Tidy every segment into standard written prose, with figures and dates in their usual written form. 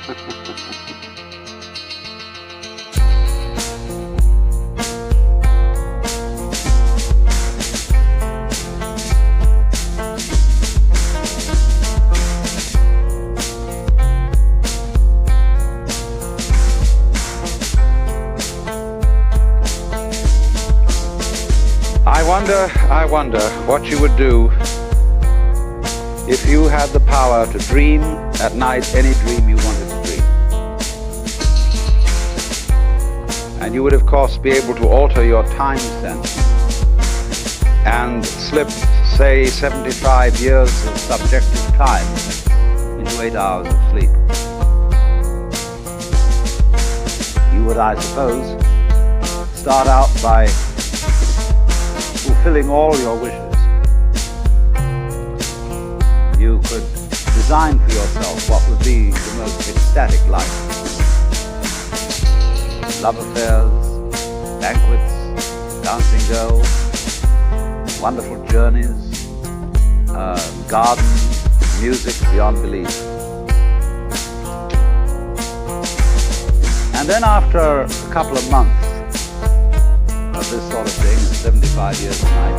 I wonder what you would do if you had the power to dream at night any dream you wanted to dream. And you would, of course, be able to alter your time sense and slip, say, 75 years of subjective time into 8 hours of sleep. You would, I suppose, start out by fulfilling all your wishes. You could design for yourself what would be the most ecstatic life. Love affairs, banquets, dancing girls, wonderful journeys, gardens, music beyond belief. And then after a couple of months of this sort of thing, 75 years tonight,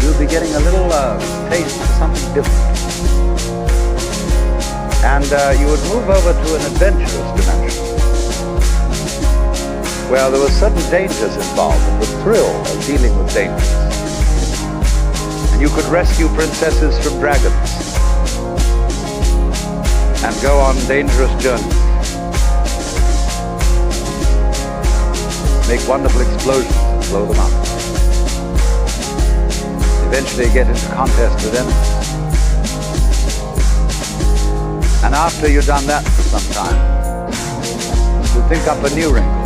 you'll be getting a little taste of something different. And you would move over to an adventurous dimension, where there were certain dangers involved and the thrill of dealing with dangers. And you could rescue princesses from dragons and go on dangerous journeys. Make wonderful explosions and blow them up. Eventually get into contest with enemies. And after you've done that for some time, you think up a new wrinkle.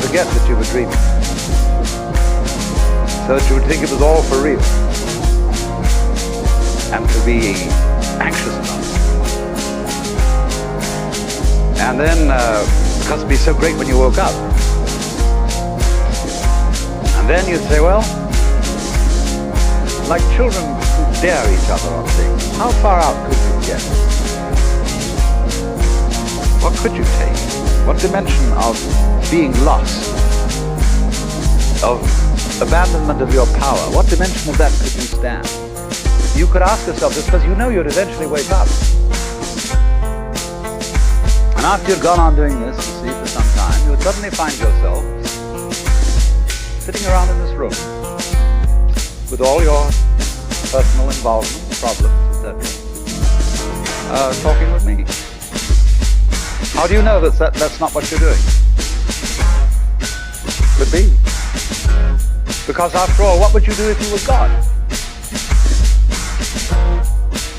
Forget that you were dreaming. So that you would think it was all for real. And to be anxious about it. And then, because it'd be so great when you woke up. And then you'd say, well, like children who dare each other on things, how far out could you get? What could you take? What dimension of being lost, of abandonment of your power, what dimension of that could you stand? You could ask yourself this because you know you'd eventually wake up. And after you'd gone on doing this, you see, for some time, you would suddenly find yourself sitting around in this room with all your personal involvements, problems, etc., talking with me. How do you know that that's not what you're doing? Could be. Because after all, what would you do if you were God?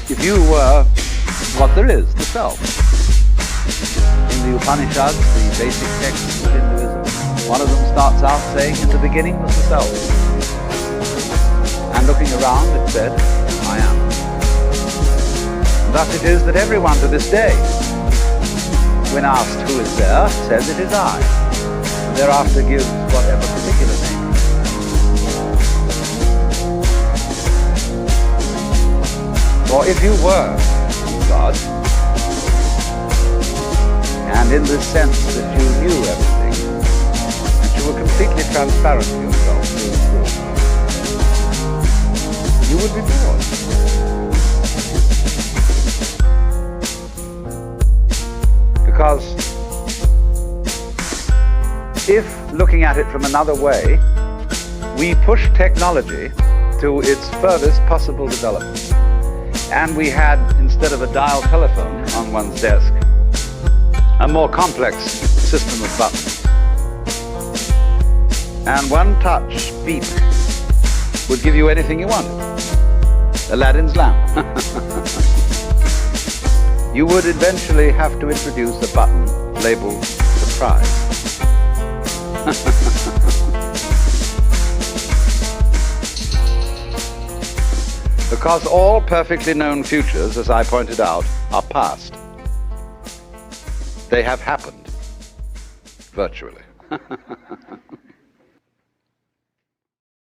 If you were what there is, the self. In the Upanishads, the basic texts of Hinduism, one of them starts out saying, in the beginning was the self. And looking around, it said, I am. And thus it is that everyone to this day, when asked who is there, says it is I. And thereafter gives whatever particular name. For if you were God, and in the sense that you knew everything, and you were completely transparent to yourself through and through, you would be bored. Because if, looking at it from another way, we push technology to its furthest possible development, and we had, instead of a dial telephone on one's desk, a more complex system of buttons, and one touch beep would give you anything you wanted. Aladdin's lamp. You would eventually have to introduce a button labeled surprise. Because all perfectly known futures, as I pointed out, are past. They have happened, virtually.